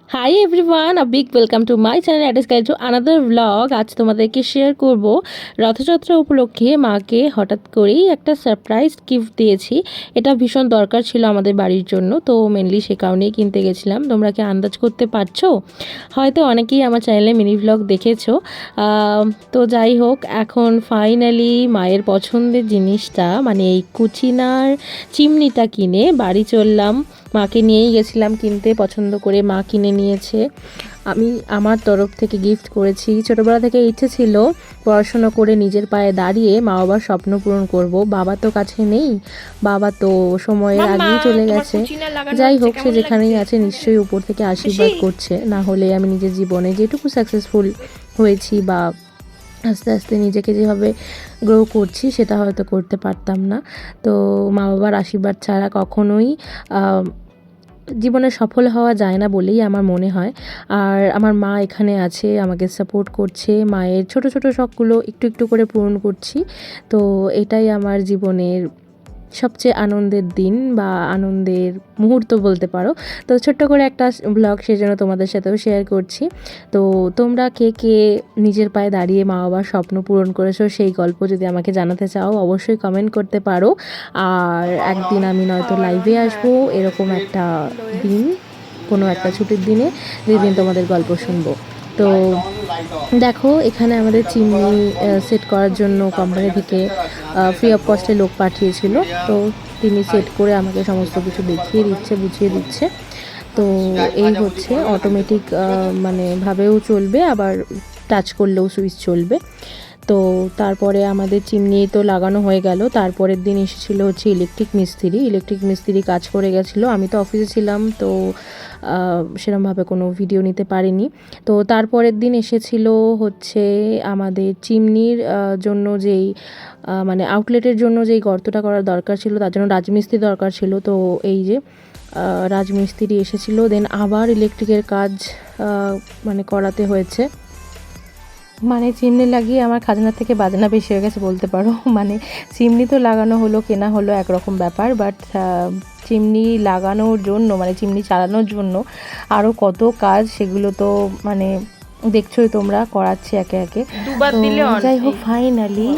Hi everyone, a big welcome to my channel at is guide to another blog. আজ তোমাদেরকে share করব রথযাত্রা উপলক্ষে মাকে হঠাৎ করেই একটা সারপ্রাইজ গিফট দিয়েছি। এটা ভীষণ দরকার ছিল আমাদের বাড়ির জন্য, তো মেনলি সে কারণেই কিনতে গেছিলাম। তোমরা কি আন্দাজ করতে পারছো? হয়তো অনেকেই আমার চ্যানেলে মিনি ব্লগ দেখেছো। তো যাই হোক, এখন ফাইনালি মায়ের পছন্দের জিনিসটা মানে এই কুচিনার চিমনিটা কিনে বাড়ি চললাম। মাকে নিয়েই গেছিলাম কিনতে, পছন্দ করে মা কিনে নিয়েছে। আমি আমার তরফ থেকে গিফট করেছি। ছোটোবেলা থেকে ইচ্ছে ছিল পড়াশুনো করে নিজের পায়ে দাঁড়িয়ে মা বাবার স্বপ্ন পূরণ করব। বাবা তো কাছে নেই, বাবা তো সময়ের আগেই চলে গেছে। যাই হোক, সে যেখানেই আছে নিশ্চয়ই উপর থেকে আশীর্বাদ করছে, না হলে আমি নিজের জীবনে যেটুকু সাকসেসফুল হয়েছি বা আস্তে আস্তে নিজেকে যেভাবে গ্রো করছি সেটা হয়তো করতে পারতাম না। তো মা বাবার আশীর্বাদ ছাড়া কখনোই জীবনে সফল হওয়া যায় না বলেই আমার মনে হয়। আর আমার মা এখানে আছে, আমাকে সাপোর্ট করছে, মায়ের ছোট ছোট শখগুলো একটু একটু করে পূরণ করছি। তো এটাই আমার জীবনের সবচেয়ে আনন্দের দিন বা আনন্দের মুহূর্ত বলতে পারো। তো ছোট্ট করে একটা ব্লগ সেজন্য তোমাদের সাথেও শেয়ার করছি। তো তোমরা কে কে নিজের পায়ে দাঁড়িয়ে মা বাবার স্বপ্ন পূরণ করেছো সেই গল্প যদি আমাকে জানাতে চাও অবশ্যই কমেন্ট করতে পারো। আর একদিন আমি নয়তো লাইভে আসবো এরকম একটা দিন, কোনো একটা ছুটির দিনে, যেদিন তোমাদের গল্প শুনবো। তো দেখো, এখানে আমাদের চিমনি সেট করার জন্য কোম্পানি থেকে ফ্রি অফ কস্টে লোক পাঠিয়েছিল। তো তিনি সেট করে আমাকে সমস্ত কিছু দেখিয়ে দিচ্ছে, বুঝিয়ে দিচ্ছে। তো এই হচ্ছে অটোমেটিক মানে ভাবেও চলবে, আবার টাচ করলেও সুইচ চলবে। তো তারপরে আমাদের চিমনি তো লাগানো হয়ে গেল। তারপরের দিন এসেছিলো হচ্ছে ইলেকট্রিক মিস্ত্রি কাজ করে গেছিলো। আমি তো অফিসে ছিলাম, তো সেরকমভাবে কোনো ভিডিও নিতে পারিনি। তো তারপরের দিন এসেছিলো হচ্ছে আমাদের চিমনির জন্য যেই মানে আউটলেটের জন্য যেই গর্তটা করার দরকার ছিল, তার জন্য রাজমিস্ত্রি দরকার ছিল। তো এই যে রাজমিস্ত্রি এসেছিলো, দেন আবার ইলেকট্রিকের কাজ মানে করাতে হয়েছে। মানে চিমনি লাগিয়ে আমার খাজনা থেকে বাজনা বেশি হয়ে গেছে বলতে পারো। মানে চিমনি তো লাগানো হলো, কেনা হলো একরকম ব্যাপার, বাট চিমনি লাগানোর জন্য মানে চিমনি চালানোর জন্য আরও কত কাজ, সেগুলো তো মানে দেখছোই তোমরা, করাচ্ছি একে একে। যাই হোক, ফাইনালি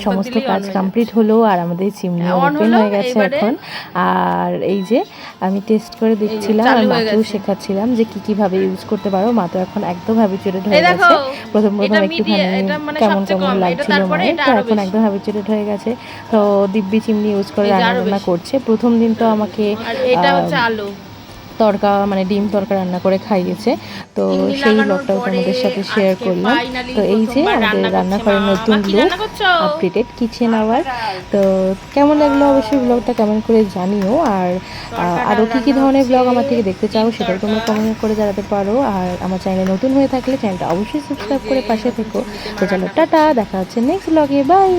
সমস্ত কাজ কমপ্লিট হলো আর আমাদের চিমনি ওপেন হয়ে গেছে এখন। আর এই যে আমি টেস্ট করে দেখছিলাম আর মাকেও শেখাচ্ছিলাম যে কীভাবে ইউজ করতে পারো। মা তো এখন একদম হ্যাবিচুয়েটেড হয়ে গেছে। প্রথম একটুখানি কেমন কেমন লাগছিল মায়ের, তো এখন একদম হ্যাবিচুয়েটেড হয়ে গেছে। তো দিব্যি চিমনি ইউজ করে রান্না করছে। প্রথম দিন তো আমাকে তড়কা মানে ডিম তড়কা রান্না করে খাইয়েছে, তো সেই ব্লগটাও তোমাদের সাথে শেয়ার করলাম। তো এই যে আমাদের রান্নাঘরের নতুন লুক, আপডেটেড কিচেন আওয়ার। তো কেমন লাগলো অবশ্যই ব্লগটা কমেন্ট করে জানিও। আর আরও কী ধরনের ব্লগ আমার থেকে দেখতে চাও সেটাও তোমরা কমেন্ট করে জানাতে পারো। আর আমার চ্যানেলে নতুন হয়ে থাকলে চ্যানেলটা অবশ্যই সাবস্ক্রাইব করে পাশে থেকো। তো চলো টাটা, দেখা হচ্ছে নেক্সট ব্লগে, বাই।